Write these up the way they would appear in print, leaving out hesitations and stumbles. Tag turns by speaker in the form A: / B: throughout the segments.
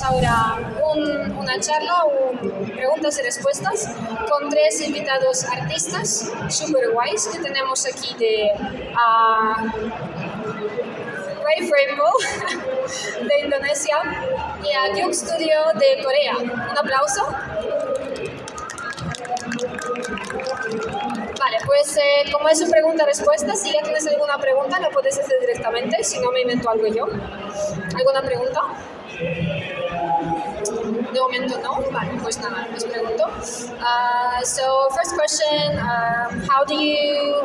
A: ahora una charla, preguntas y respuestas con 3 invitados artistas super guays que tenemos aquí de Refrainbow de Indonesia y a Gyung Studio de Corea. Un aplauso. Vale, pues como es su pregunta-respuesta, si ya tienes alguna pregunta la puedes hacer directamente, si no me invento algo yo. ¿Alguna pregunta? De momento no. Vale, pues nada, les pregunto. So first question, how do you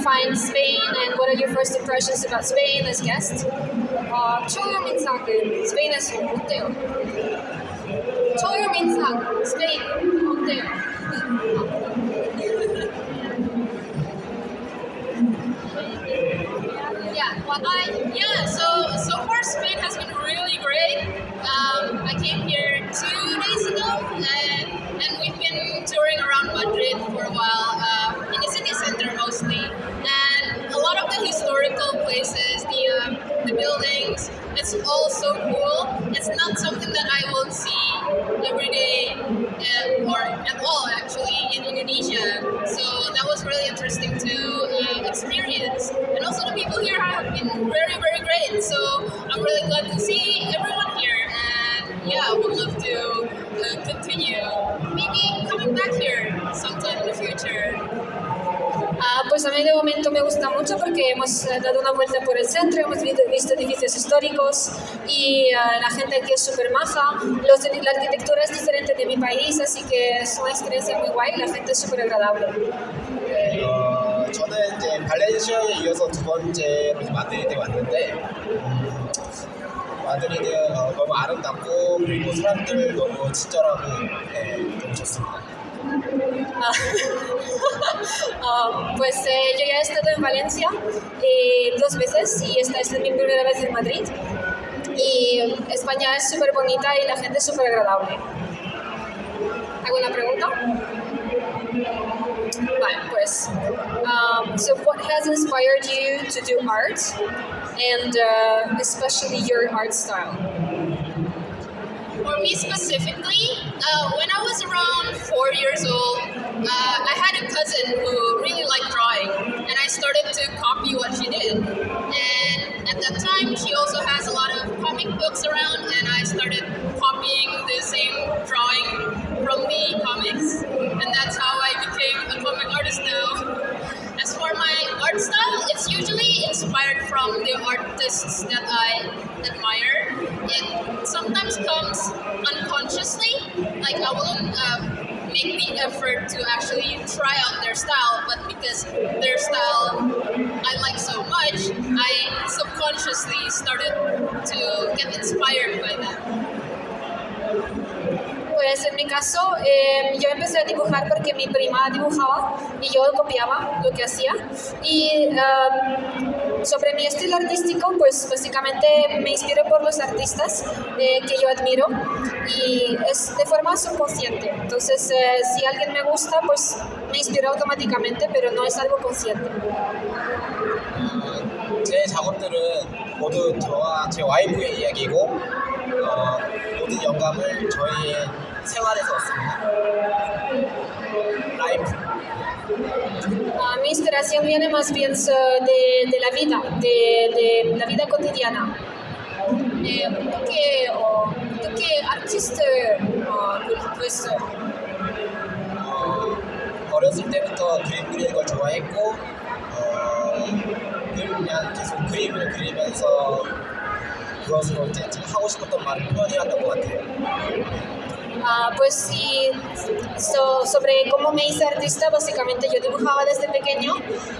A: find Spain and what are your first impressions about Spain as guest? 처음 인상은 스페인에서 어때요? 처음 인상 스페인 어때요?
B: So far Spain has been really great. I came here 2 days ago and we've been touring around Madrid for a while, in the city center mostly, and a lot of the historical places, the buildings, it's all so cool. It's not something that I will see every day or at all actually in Indonesia, so that was really interesting to experience. And also the people here have been very, very great, so I'm really glad to see everyone here, and I would love to continue maybe coming back here sometime in the future.
A: Pues a mí de momento me gusta mucho porque hemos dado una vuelta por el centro, hemos visto edificios históricos y la gente aquí es súper maja. La arquitectura es diferente de mi país, así que es una experiencia muy guay, la gente es súper agradable.
C: 저는 이제 발렌시아에 이어서 2번째로 마드리드에 왔는데 마드리드 너무 아름답고 그리고 사람들 너무 친절하고 너무 좋습니다.
A: Pues yo ya he estado en Valencia 2 veces y esta es mi primera vez en Madrid y España es súper bonita y la gente es súper agradable. ¿Alguna pregunta? Vale, pues so what has inspired you to do art and especially your art style?
B: For me specifically, when I was around 4 years old, I had a cousin who really liked drawing, and I started to copy what she did. And at that time, she also has a lot of comic books around, and I started copying the same drawing from the comics, and that's how I became a comic artist now. As for my art style, it's usually inspired from the artists that I admire. It sometimes comes unconsciously, like I wouldn't make the effort to actually try out their style, but because their style I like so much, I subconsciously started to get inspired by them.
A: Pues en mi caso, yo empecé a dibujar porque mi prima dibujaba y yo copiaba lo que hacía. Y sobre mi estilo artístico, pues básicamente me inspiro por los artistas que yo admiro y es de forma subconsciente. Entonces, si alguien me gusta, pues me inspiro automáticamente, pero no es algo consciente.
C: 제 작업들은 모두 저와 제 와이프의 이야기고 모든 영감을 저희의 생활에서 얻습니다. 라이프.
A: Mi inspiración viene más bien de la vida, de la vida cotidiana. 어떻게 아티스트를 했어요?
C: 어렸을 때부터 그림 그리는 걸 좋아했고 그냥 계속 그림을 그리면서 그것으로 이제 하고 싶었던 말을 표현해왔던 것 같아요.
A: Pues sí, sobre cómo me hice artista, básicamente yo dibujaba desde pequeño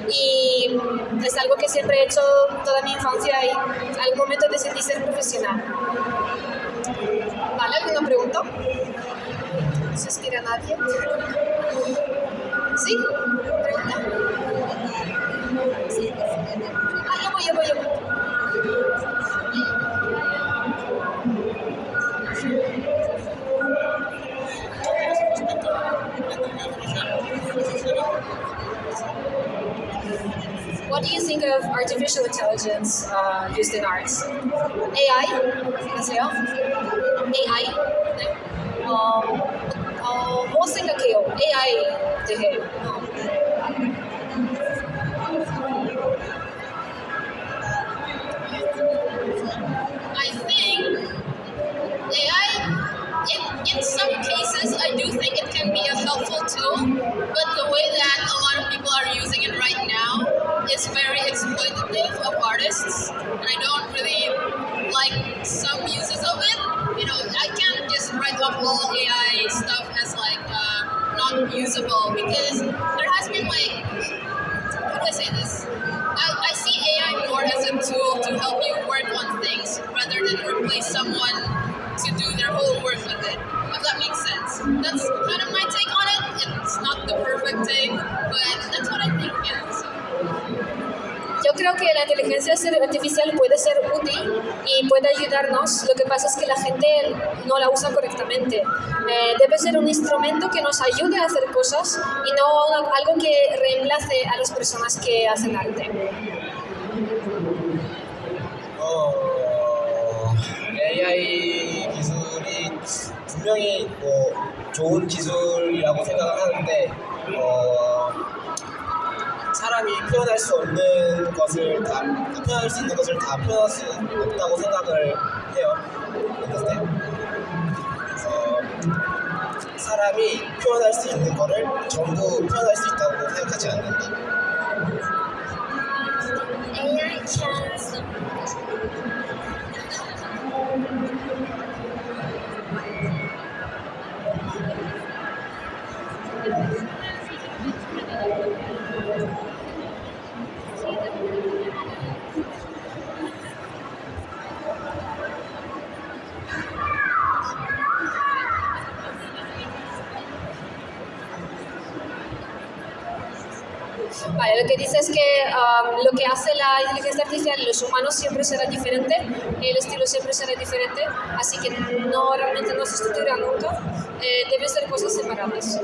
A: y es algo que siempre he hecho toda mi infancia y algún momento decidí ser profesional. ¿Vale? ¿Alguna pregunta? ¿No se inspira nadie? ¿Sí? ¿Pregunta? Sí. Yo voy. What do you think of artificial intelligence used in arts? AI? 안녕하세요. AI, 네. 뭐 생각해요? AI 대해.
B: I think AI, in some cases, I do think it can be a helpful tool, but the way that a lot of people are using it right now is very exploitative of artists, and I don't really like some uses of it. You know, I can't just write off all AI stuff as like not usable because there has been like, how do I say this? I see AI more as a tool to help you work on things rather than replace someone to do their whole work with it, if that makes sense. That's kind of my take on it. It's not the perfect take, but that's what I think, yeah. So.
A: Yo creo que la inteligencia artificial puede ser útil y puede ayudarnos. Lo que pasa es que la gente no la usa correctamente. Debe ser un instrumento que nos ayude a hacer cosas y no algo que reemplace a las personas que hacen arte.
C: AI 기술이 분명히 뭐 좋은 기술이라고 생각을 하는데 사람이 표현할 수 없는 것을 다 표현할 수 있는 것을 다 표현할 수 없다고 생각을 해요. 그래서 사람이 표현할 수 있는 거를 전부 표현할 수 있다고 생각하지 않는다.
A: AI can Vale, lo que dice es que lo que hace la inteligencia artificial, los humanos siempre será diferente, el estilo siempre será diferente, así que no realmente no sustituirá nunca, deben ser cosas separadas.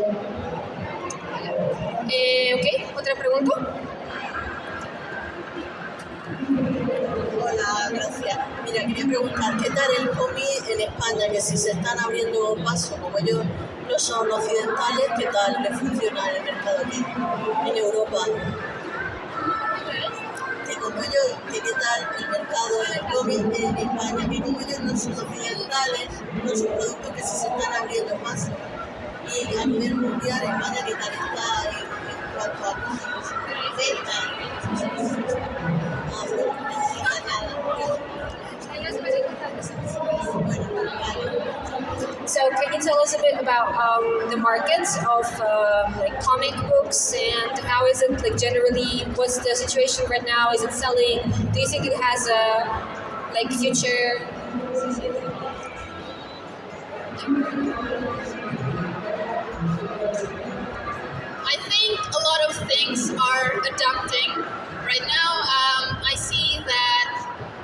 A: Ok, ¿otra pregunta?
D: Hola, gracias. Mira, quería preguntar, ¿qué tal el cómic en España? Que si se están abriendo paso, como ellos no son occidentales, ¿qué tal les funciona el mercado aquí, en Europa? Que como ellos, ¿qué tal el mercado del cómic en España? Que como ellos no son occidentales, no son productos que si se están abriendo paso. Y a nivel mundial, España, ¿qué tal está en cuanto a venta?
A: So can you tell us a bit about the markets of like comic books and how is it like generally? What's the situation right now? Is it selling? Do you think it has a like future?
B: I think a lot of things are adapting. Right now, I see that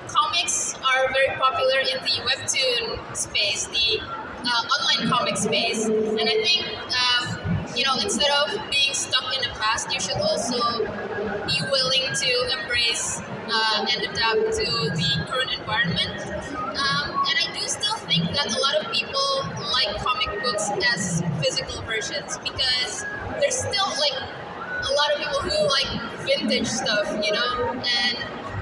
B: comics are very popular in the webtoon space, the online comic space, and I think instead of being stuck in the past, you should also be willing to embrace and adapt to the current environment. And I do still think that a lot of people like comic books as physical versions because there's still like a lot of people who like vintage stuff, and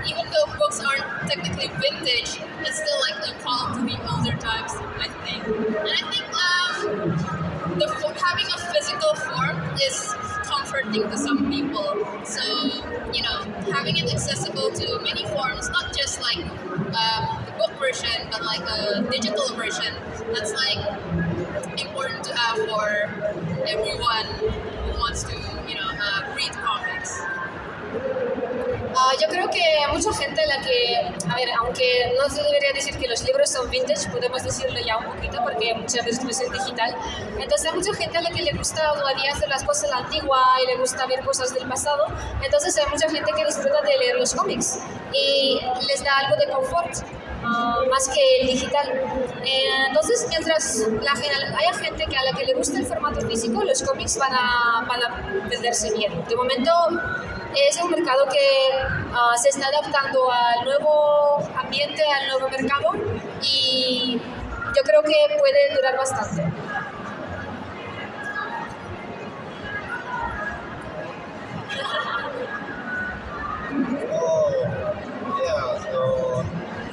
B: even though books aren't technically vintage, it's still like a call to the older times, I think. And I think having a physical form is comforting to some people. So, having it accessible to many forms, not just like the book version, but like a digital version, that's like important to have for everyone who wants to, read comics.
A: Yo creo que hay mucha gente a la que, a ver, aunque no se debería decir que los libros son vintage, podemos decirlo ya un poquito porque muchas veces es digital. Entonces hay mucha gente a la que le gusta todavía hacer las cosas a la antigua y le gusta ver cosas del pasado. Entonces hay mucha gente que disfruta de leer los cómics y les da algo de confort. Más que el digital. Entonces, mientras haya gente a la que le gusta el formato físico, los cómics van a venderse bien. De momento es un mercado que se está adaptando al nuevo ambiente, al nuevo mercado y yo creo que puede durar bastante.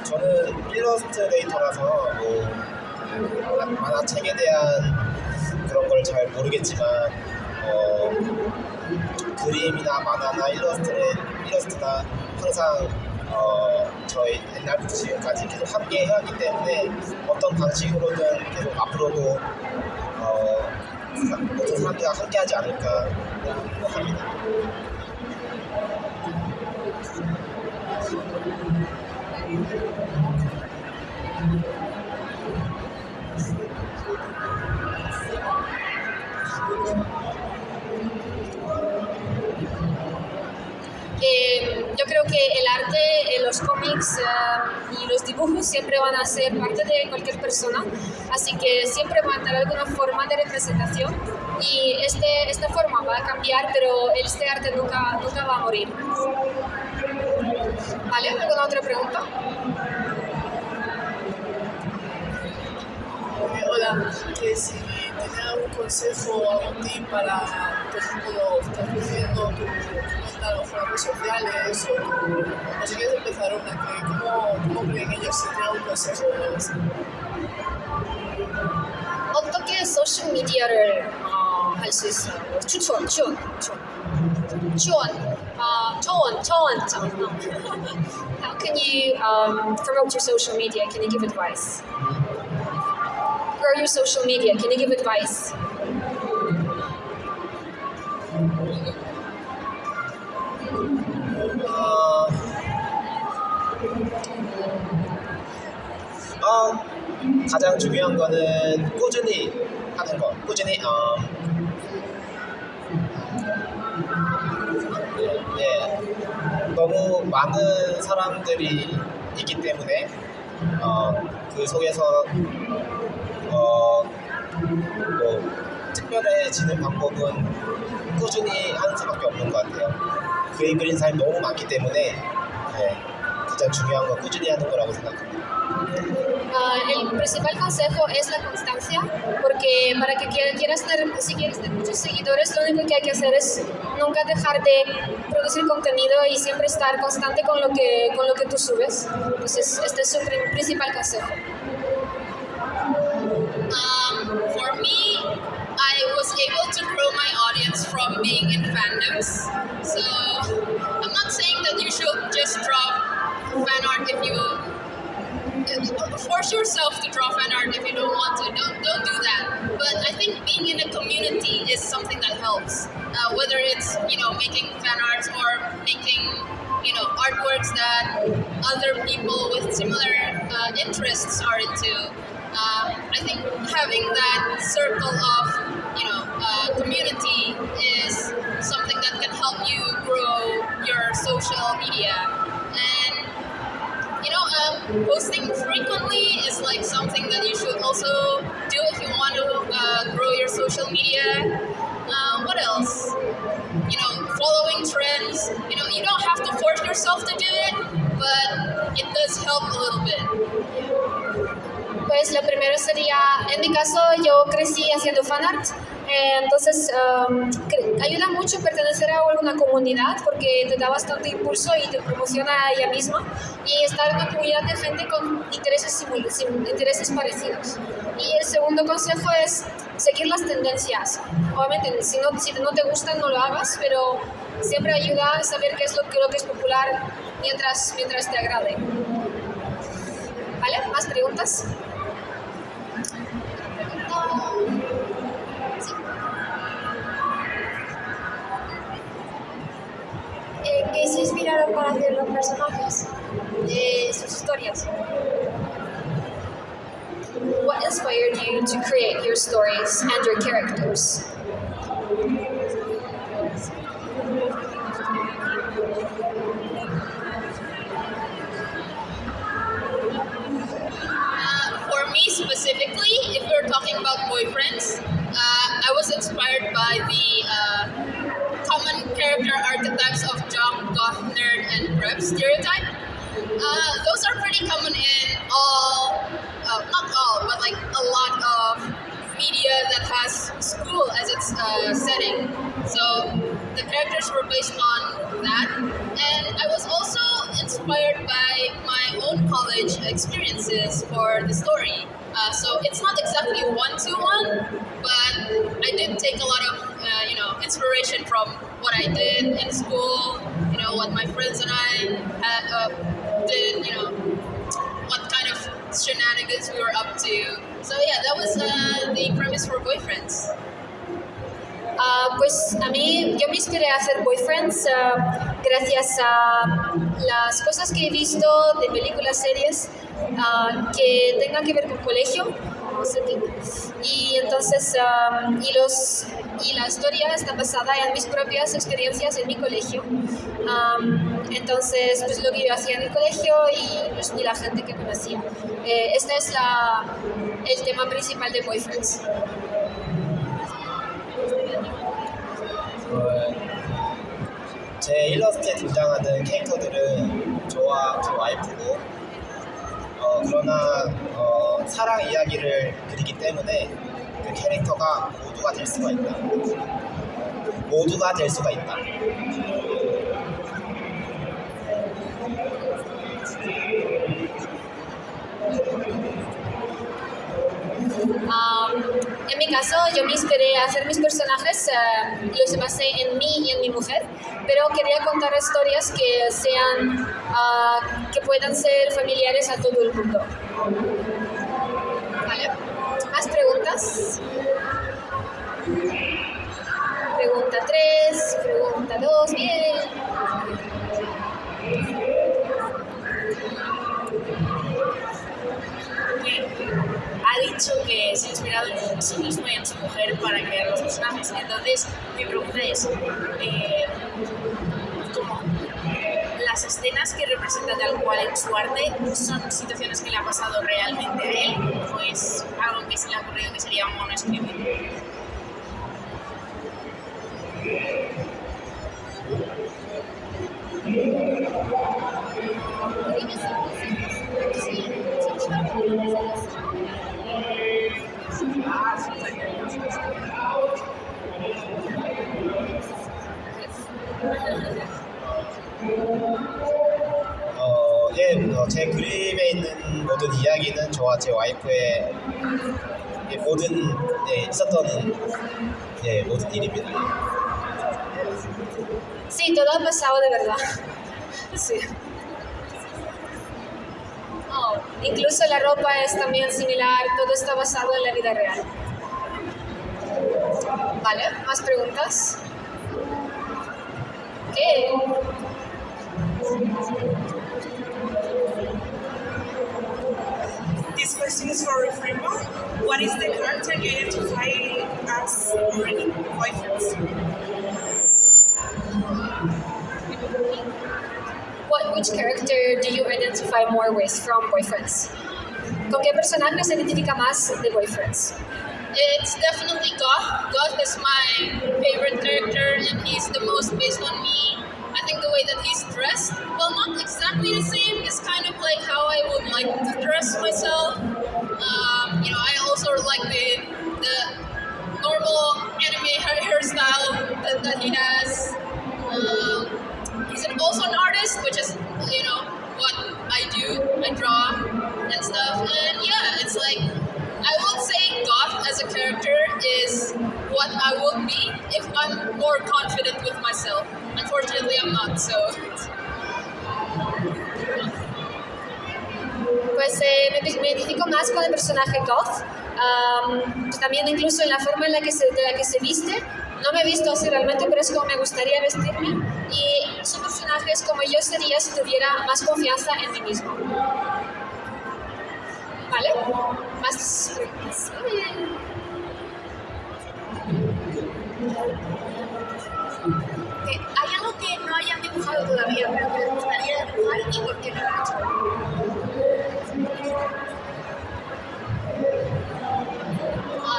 C: 저는 일러스트레이터라서 만화책에 대한 그런 걸 잘 모르겠지만 그림이나 만화나 일러스트나 항상 저희 옛날부터 지금까지 계속 함께 해왔기 때문에 어떤 방식으로든 계속 앞으로도 모든 사람들과 함께하지 않을까 생각합니다.
A: Yo creo que el arte, los cómics y los dibujos siempre van a ser parte de cualquier persona, así que siempre van a tener alguna forma de representación y esta forma va a cambiar, pero este arte nunca va a morir. ¿Vale? ¿Alguna otra pregunta?
E: Hola, que si tenía algún consejo o algún tip para, por ejemplo, estás creciendo tu cuenta a lo mejor en redes sociales o si quieres empezar una, ¿cómo creen ellos si tienen algún consejo o algo así?
A: 어떻게 소셜 미디어를 할 수 있어요? 추천. How can you promote your social media? Can you give advice? Grow your social media. Can you give advice?
C: 가장 중요한 거는 꾸준히 하는 거. 꾸준히 너무 많은 사람들이 있기 때문에 그 속에서 뭐 특별해지는 방법은 꾸준히 하는 수밖에 없는 것 같아요. 그림 그린 사람이 너무 많기 때문에 가장 중요한 건 꾸준히 하는 거라고 생각합니다.
A: El principal consejo es la constancia, porque para que quieras tener muchos seguidores, lo único que hay que hacer es nunca dejar de producir contenido y siempre estar constante con lo que tú subes. Entonces, este es su principal consejo.
B: For me, I was able to grow my audience from being in fandoms. So I'm not saying that you should just drop fan art if you force yourself to draw fan art if you don't want to. Don't do that. But I think being in a community is something that helps. Whether it's making fan arts or making artworks that other people with similar interests are into. I think having that circle of community is something that can help you grow your social media. And posting frequently is like something that you should also do if you want to grow your social media. What else? Following trends. You don't have to force yourself to do it, but it does help a little bit.
A: Pues lo primero sería, en mi caso yo crecí haciendo fanart, entonces ayuda mucho pertenecer a alguna comunidad porque te da bastante impulso y te promociona a ella misma y estar en una comunidad de gente con intereses parecidos. Y el segundo consejo es seguir las tendencias. Obviamente si no te gustan no lo hagas, pero siempre ayuda a saber qué es lo que es popular mientras te agrade. ¿Vale? ¿Más preguntas? ¿Qué se inspiraron para hacer los personajes? Sus historias. What inspired you to create your stories and your characters?
B: For me specifically, if we're talking about boyfriends, I was inspired by the common character archetypes of jock, goth, nerd, and prep stereotype. Those are pretty common in all, not all, but like a lot of media that has school as its setting. So the characters were based on that. And I was also inspired by my own college experiences for the story. So it's not exactly one-to-one, but I did take a lot of, inspiration from what I did in school, what my friends and I did, what kind of shenanigans we were up to. So yeah, that was the premise for Boyfriends.
A: Pues a mí, yo me inspiré a hacer boyfriends gracias a las cosas que he visto de películas, series que tengan que ver con colegio. Y entonces, y la historia está basada en mis propias experiencias en mi colegio. Entonces, pues lo que yo hacía en el colegio y la gente que conocía. Este es el tema principal de Boyfriends.
C: 제 일러스트에 등장하는 캐릭터들은 저와 제 와이프고 그러나 사랑 이야기를 그리기 때문에 그 캐릭터가 모두가 될 수가 있다. 모두가 될 수가 있다.
A: En mi caso, yo me inspiré a hacer mis personajes, los basé en mí y en mi mujer, pero quería contar historias que sean, que puedan ser familiares a todo el mundo. ¿Vale? ¿Más preguntas? Pregunta 3, pregunta 2, bien.
F: Ha dicho que se ha inspirado en sí mismo y en su mujer para crear los personajes. Entonces, mi pregunta es, ¿cómo las escenas que representan tal cual en su arte son situaciones que le ha pasado realmente a él o es algo que se le ha ocurrido que sería mono escribir?
C: 제 그림에 있는 모든 이야기는 저와 제 와이프의 모든 있었던 모든 일입니다.
A: Sí, todo ha pasado de verdad. Sí. Incluso la ropa es también similar, todo está basado en la vida real. ¿Vale? ¿Más preguntas? ¿Qué?
G: This question is for Refrainbow. What is the character you identify as already boyfriends?
A: Which character do you identify more with from Boyfriends? ¿Con qué personaje se identifica más de Boyfriends?
B: It's definitely Goth. Goth is my favorite character and he's the most based on me. I think the way that he's dressed, well, not exactly the same, it's kind of like how I would like to dress myself. I also like the normal anime hairstyle that he has. He's also an artist, which is, what I do. I draw and stuff. And yeah, it's like, I would say Goth as a character is what I would be if I'm more confident with myself. Unfortunately, I'm not, so...
A: Pues me identifico más con el personaje Goth. Pues también incluso en la forma de la que se viste. No me he visto así realmente, pero es como me gustaría vestirme. Y su personaje es como yo sería si tuviera más confianza en mí mismo. ¿Vale? Más preguntas.
F: ¿Hay algo que no hayan dibujado todavía, pero que les gustaría dibujar y por qué no lo han hecho?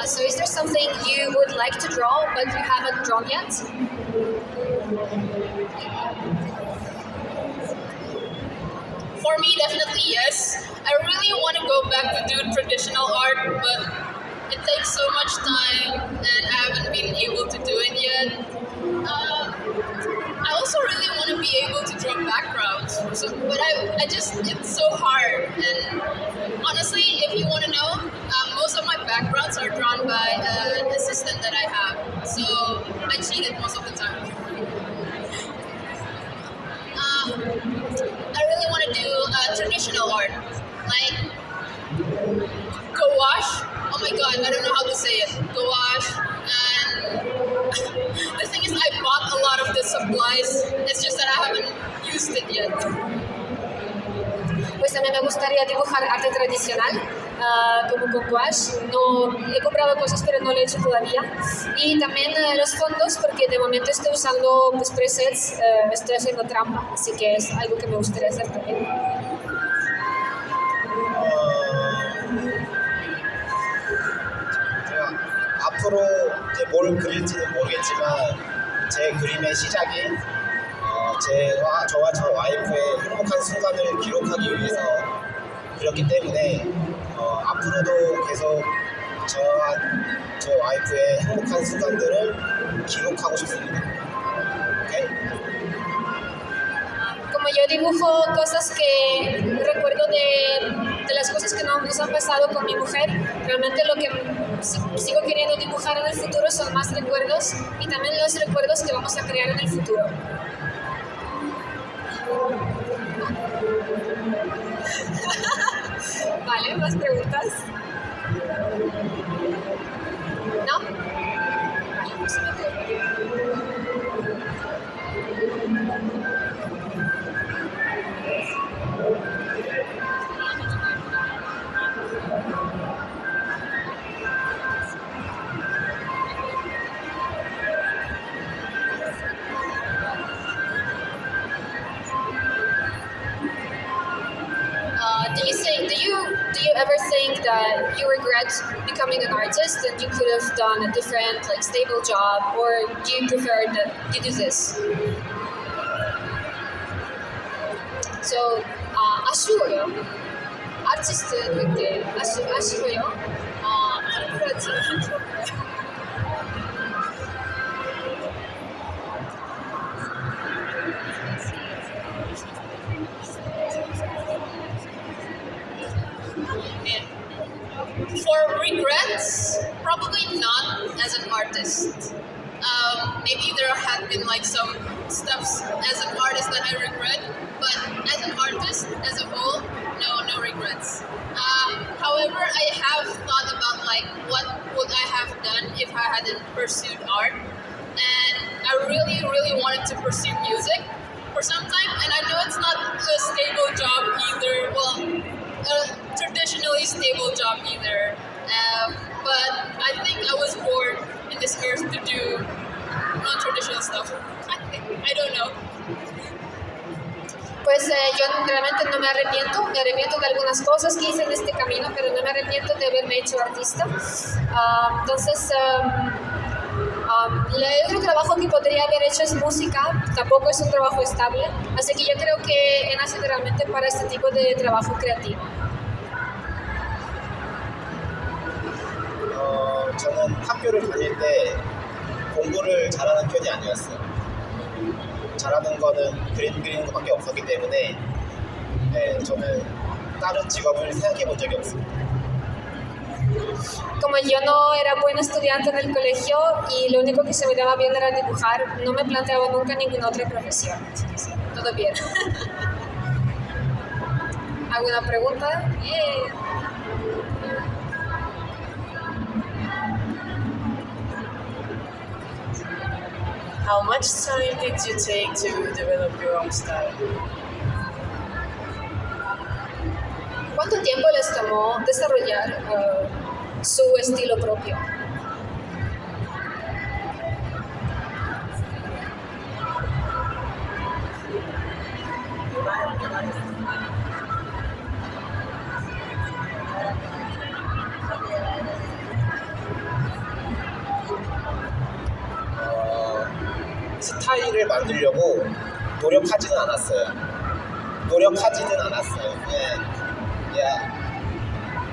A: So is there something you would like to draw but you haven't drawn yet?
B: For me, definitely yes. I really want to go back to do traditional art, but it takes so much time, and I haven't been able to do it yet. I also really want to be able to draw backgrounds, but it's so hard. And honestly, if you want to know, most of my backgrounds are drawn by an assistant that I have, so I cheated most of the time. I really want to do traditional art, like gouache. Oh my god, I don't know how to say it. Gouache. And the thing is, I bought a lot of the supplies. It's just that I haven't used it yet.
A: Pues a mí me gustaría dibujar arte tradicional, como con gouache. No, he comprado cosas pero no lo he hecho todavía. Y también los fondos, porque de momento estoy usando pues, presets, estoy haciendo trampa, así que es algo que me gustaría hacer también.
C: 제가 앞으로 이제 뭘 그릴지는 모르겠지만 제 그림의 시작이 저와 저 와이프의 행복한 순간을 기록하기 위해서 그렸기 때문에 앞으로도 계속 저와 제 와이프의 행복한 순간들을 기록하고 싶습니다. 오케이?
A: Como yo dibujo cosas que recuerdo de las cosas que nos han pasado con mi mujer, realmente lo que sigo queriendo dibujar en el futuro son más recuerdos y también los recuerdos que vamos a crear en el futuro. Vale, ¿más preguntas? ¿No? Vale, pues do you ever think that you regret becoming an artist and you could have done a different, like, stable job, or do you prefer that you do this? So, 아쉬워요. 아티스트 그때 아쉬워요. 그렇지.
B: For regrets, probably not as an artist. Maybe there had been like some stuff as an artist that I regret, but as an artist, as a whole, no regrets. However, I have thought about like what would I have done if I hadn't pursued art, and I really wanted to pursue music for some time, and I know it's not a stable job either. Well, a traditionally stable job either, but I think I was born in this earth to do non-traditional stuff. I don't know.
A: Pues yo realmente no me arrepiento de algunas cosas que hice en este camino, pero no me arrepiento de haberme hecho artista. Entonces, el otro trabajo que podría haber hecho es música, tampoco es un trabajo estable, así que yo creo que he nacido realmente para este tipo de trabajo creativo.
C: 저는 학교를 다닐 때 공부를 잘하는 편이 아니었어요. 잘하는 거는 그림 그리는 것밖에 없었기 때문에 저는 다른 직업을 생각해 본 적이 없습니다.
A: Como yo no era buena estudiante en el colegio y lo único que se me daba bien era dibujar, no me planteaba nunca ninguna otra profesión. Todo bien. ¿Alguna pregunta?
E: How much time did you take to develop your own style?
A: ¿Cuánto tiempo les tomó desarrollar su estilo propio?
C: 스타일을 만들려고 노력하지는 않았어요. 노력하지는 않았어요. 그냥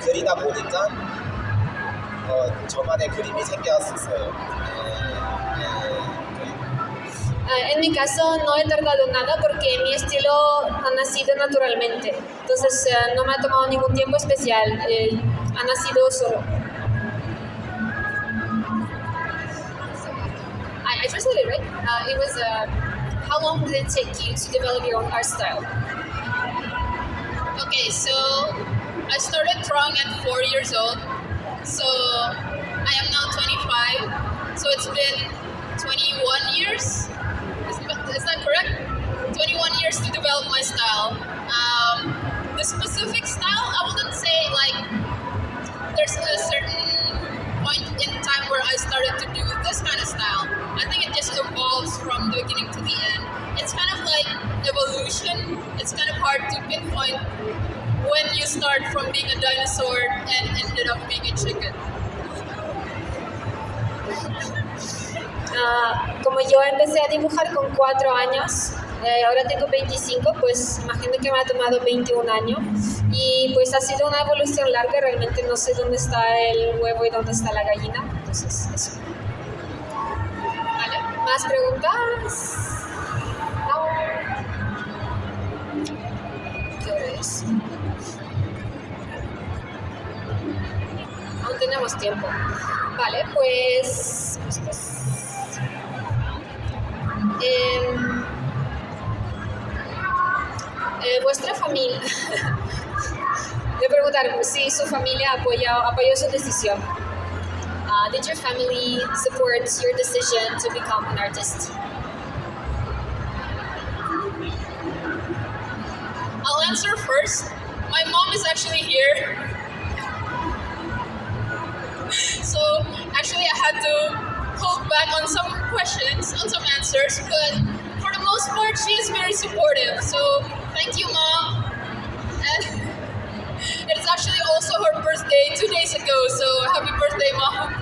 C: 그리다 보니까 저만의 그림이 생겼어요.
A: En mi caso no he tardado nada porque mi estilo ha nacido naturalmente. Entonces no me ha tomado ningún tiempo especial. Ha nacido solo. I translated, right? It was, how long did it take you to develop your own art style?
B: Okay, so I started drawing at 4 years old. So I am now 25. So it's been 21 years. Is that correct? 21 years to develop my style. The specific style, I wouldn't say like there's a certain point in time where I started to do this kind of style. I think it just evolves from the beginning to the end. It's kind of like evolution. It's kind of hard to pinpoint when you start from being a dinosaur and ended up being a chicken.
A: Como yo empecé a dibujar con 4 años, ahora tengo 25, pues imagino que me ha tomado 21 años y pues ha sido una evolución larga, realmente no sé dónde está el huevo y dónde está la gallina, entonces eso. ¿Vale? ¿Más preguntas? No. ¿Qué hora es? Aún tenemos tiempo. Vale, pues vuestra familia, le preguntaron si su familia apoyó su decisión. Did your family support your decision to become an artist?
B: I'll answer first. My mom is actually here. So actually I had to hold back on some questions, on some answers, but for the most part she is very supportive. So thank you, Mom. And it's actually also her birthday 2 days ago, so happy birthday, Mom.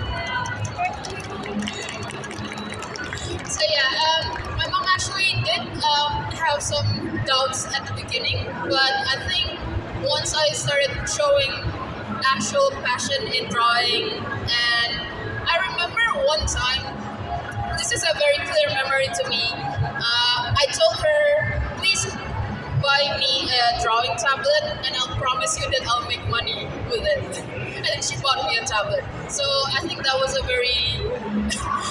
B: So yeah, my mom actually did have some doubts at the beginning, but I think once I started showing actual passion in drawing, and I remember one time, this is a very clear memory to me, I told her, please buy me a drawing tablet and I'll promise you that I'll make money with it. And then she bought me a tablet. So I think that was a very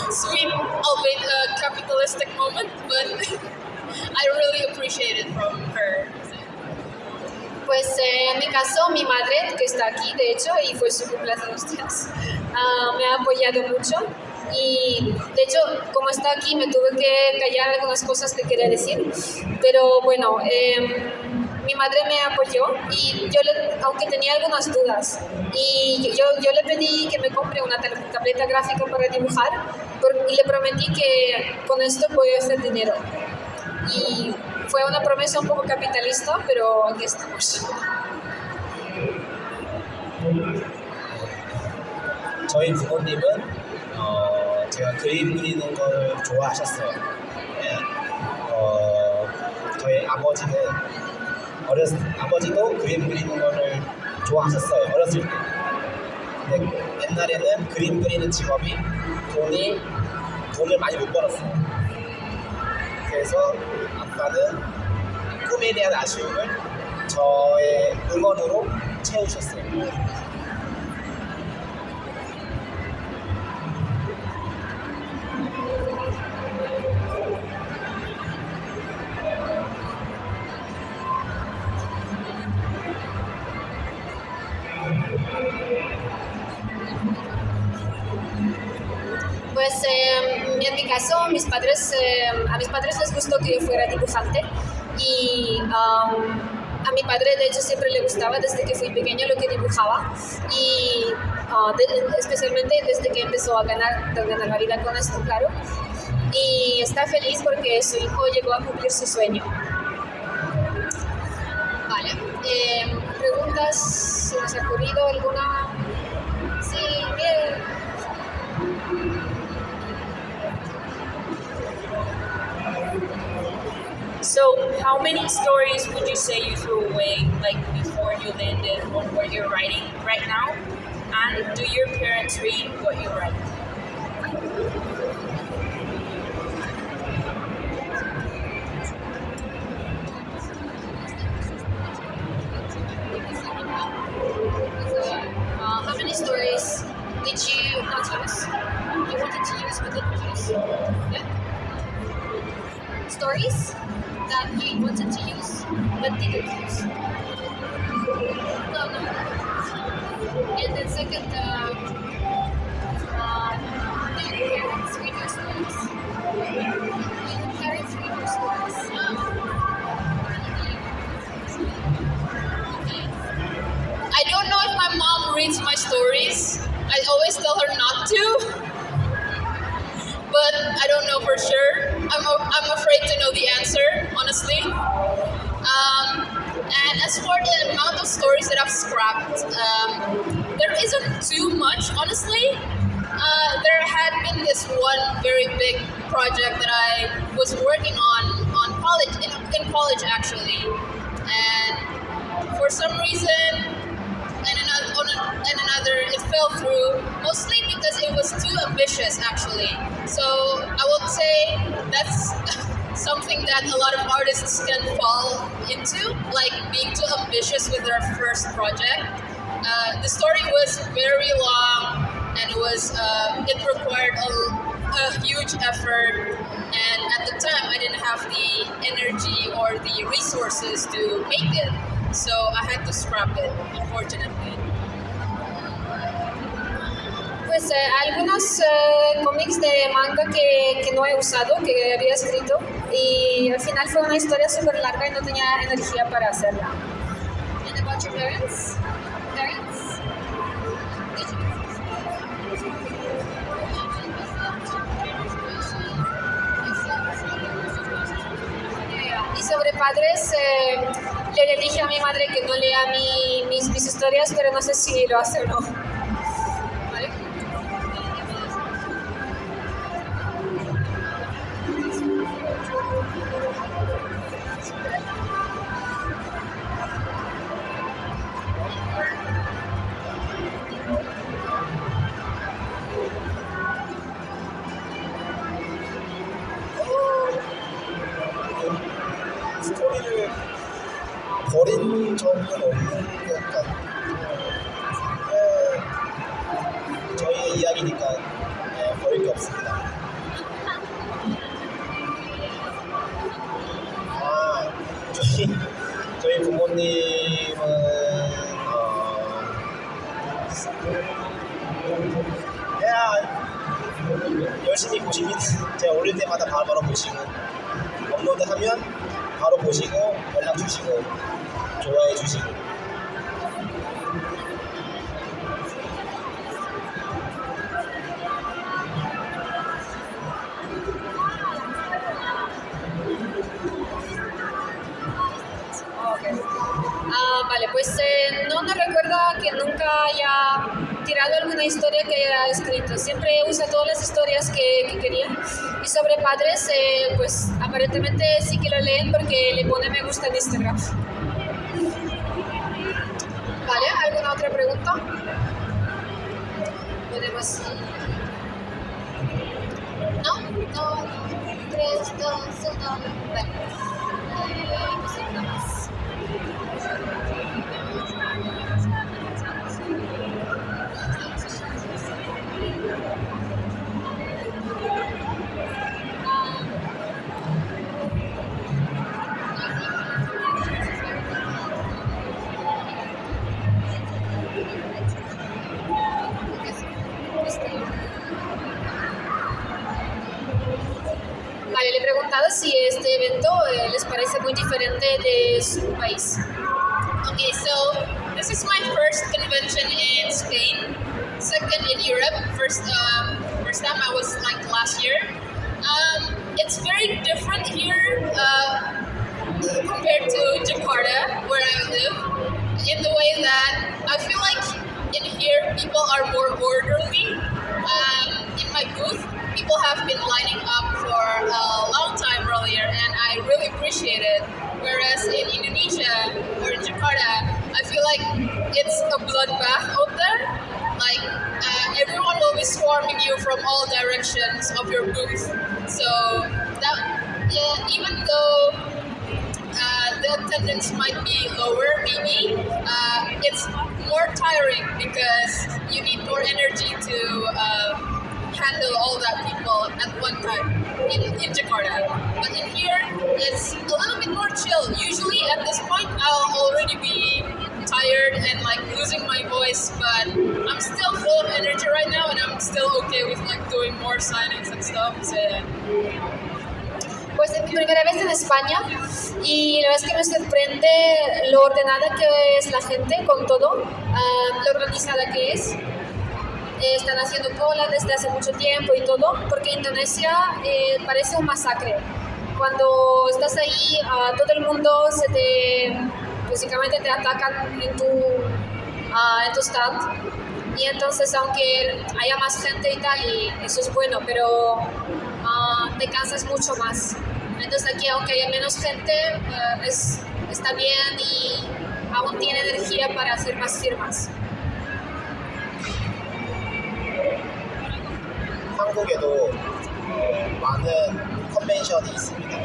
B: sweet, albeit capitalistic moment, but I really appreciate it from her.
A: Pues en mi caso, mi madre, que está aquí, de hecho, y fue su cumpleaños, me ha apoyado mucho. Y de hecho, como está aquí, me tuve que callar algunas cosas que quería decir. Pero bueno, mi madre me apoyó y aunque tenía algunas dudas, y yo le pedí que me compre una tableta gráfica para dibujar y le prometí que con esto podía hacer dinero. Y fue una promesa un poco capitalista, pero aquí estamos.
C: 저희 부모님은 제가 그림 그리는 걸 좋아하셨어요. 네. 저희 아버지도 그림 그리는 거를 좋아하셨어요. 어렸을 때. 근데 옛날에는 그림 그리는 직업이 돈을 많이 못 벌었어요. 그래서 아빠는 꿈에 대한 아쉬움을 저의 응원으로 채우셨어요.
A: Pues en mi caso, a mis padres les gustó que yo fuera dibujante y a mi padre de hecho siempre le gustaba desde que fui pequeña lo que dibujaba y especialmente desde que empezó a ganar la vida con esto, claro, y está feliz porque su hijo llegó a cumplir su sueño. Vale, preguntas, si nos ha ocurrido alguna. Sí, bien. So
F: So, how many stories would you say you threw away, like before you landed on what you're writing right now? And do your parents read what you write?
A: How many stories did you not use? You wanted to use but didn't use? Yeah? Stories that you wanted to use but didn't use? No, no. And then second, do your parents read your stories? Do your parents read your stories?
B: I don't know if my mom reads my stories. I always tell her not to, but I don't know for sure. I'm afraid to know the answer, honestly. And as for the amount of stories that I've scrapped, there isn't too much, honestly. There had been this one very big project that I was working on college, in college actually, and for some reason and another it fell through, mostly because it was too ambitious actually. So I would say that's something that a lot of artists can fall into, like being too ambitious with their first project. The story was very long, and it required a huge effort, and at the time I didn't have the energy or the resources to make it, so I had to scrap it, unfortunately.
A: Pues algunos cómics de manga que no he usado, que había escrito, y al final fue una historia súper larga y no tenía energía para hacerla. And about your parents? Parents? Did Y sobre padres, le dije a mi madre que no lea mis historias, pero no sé si lo hace o no. ¿Vale?
C: 스토리를 버린 적은 없는 것 같고, 저희의 이야기니까 버릴 게 없습니다. 저희 부모님은 그냥 열심히 보시면 제가 올릴 때마다 바로 보시고, 업로드하면 바로 보시고 연락 주시고 좋아해 주시고.
A: Vale, pues no recuerdo que nunca haya tirado alguna historia que haya escrito. Siempre usa todas las historias que quería. Y sobre padres, pues aparentemente sí que lo leen porque le pone me gusta en Instagram. Vale, ¿alguna otra pregunta? Podemos... ¿No? No. 3, 2, 1. Vale. Empezamos. Vale, le he preguntado si este evento les parece muy diferente de su país.
B: Okay, so this is my first convention in Spain, second in Europe. First time I was like last year. It's very different here compared to Jakarta, where I live, in the way that I feel like in here people are more orderly. In my booth, people have been lining up for a long time earlier, and I really appreciate it. Whereas in Indonesia or in Jakarta, I feel like it's a bloodbath out there. Like everyone will be swarming you from all directions of your booth. So that, yeah, even though the attendance might be lower, maybe it's more tiring because you need more energy to handle all that people at one time in Jakarta. But in here, it's a little bit more chill. Usually at this point, I'll already be tired and like losing my voice, but I'm still full of energy right now, and I'm still okay with like doing more signings and stuff. So, yeah.
A: Pues es mi primera vez en España y la verdad es que me sorprende lo ordenada que es la gente con todo, lo organizada que es. Están haciendo cola desde hace mucho tiempo y todo, porque Indonesia parece un masacre. Cuando estás ahí, todo el mundo básicamente te atacan en tu stand. Y entonces, aunque haya más gente y tal, y eso es bueno, pero te cansas mucho más. Entonces aquí, aunque haya menos gente, está bien y aún tiene energía para hacer más firmas.
C: 한국에도 많은 컨벤션이 있습니다.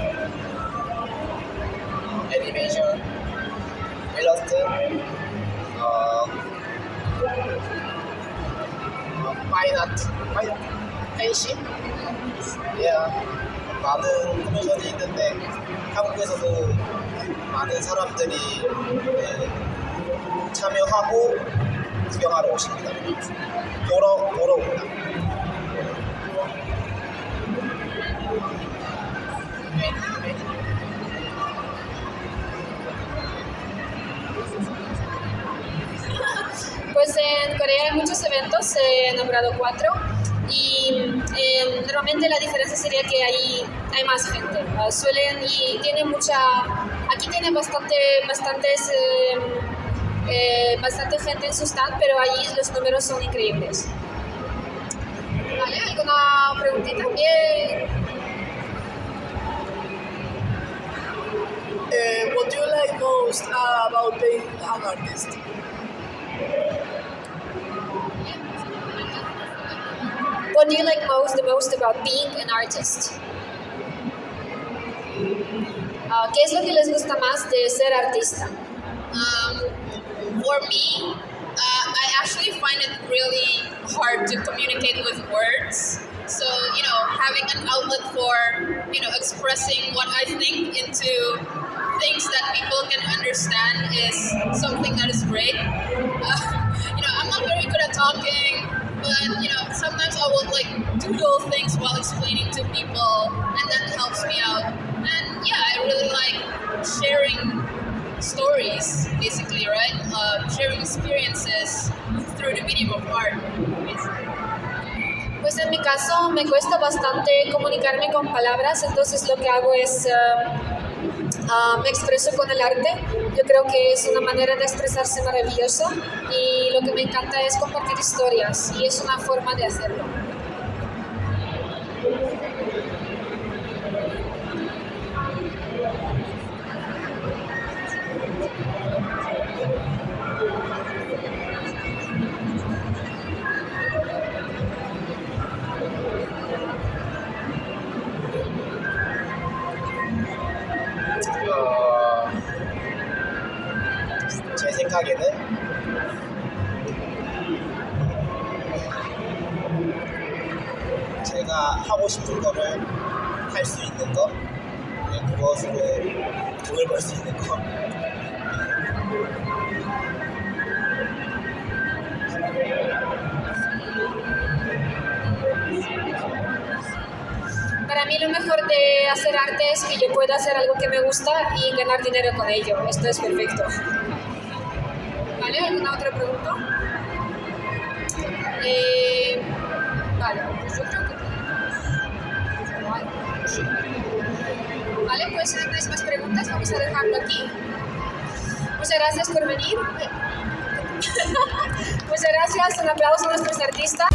C: 애니메이션, 일러스트, 파인아트, 펜싱, 많은 컨벤션이 있는데 한국에서도 많은 사람들이 참여하고 구경하러 오십니다. 보러 옵니다.
A: Pues en Corea hay muchos eventos, he nombrado 4 y normalmente la diferencia sería que hay más gente. Aquí tiene bastante gente en su stand, pero allí los números son increíbles. ¿Vale? ¿Alguna preguntita? Bien.
E: What do you like most about being an artist?
A: What do you like the most about being an artist? ¿Qué es lo que les gusta más de ser artista?
B: For me, I actually find it really hard to communicate with words. So, having an outlet for, expressing what I think into things that people can understand is something that is great. I'm not very good at talking, but, sometimes I will, doodle things while explaining to people, and that helps me out. And, yeah, I really like sharing stories, basically, right? Sharing experiences through the medium of art, basically.
A: Pues en mi caso me cuesta bastante comunicarme con palabras, entonces lo que hago es me expreso con el arte. Yo creo que es una manera de expresarse maravillosa y lo que me encanta es compartir historias y es una forma de hacerlo.
C: 제 생각에는 제가 하고 싶은 거를 할 수 있는 거, 그것으로 돈을 벌 수 있는 거.
A: Para mí lo mejor de hacer arte es que yo pueda hacer algo que me gusta y ganar dinero con ello. Esto es perfecto. ¿Vale? ¿Alguna otra pregunta? Vale, pues yo creo que... Vale, pues si no tenéis más preguntas, vamos a dejarlo aquí. Muchas gracias por venir. Muchas gracias, un aplauso a nuestros artistas.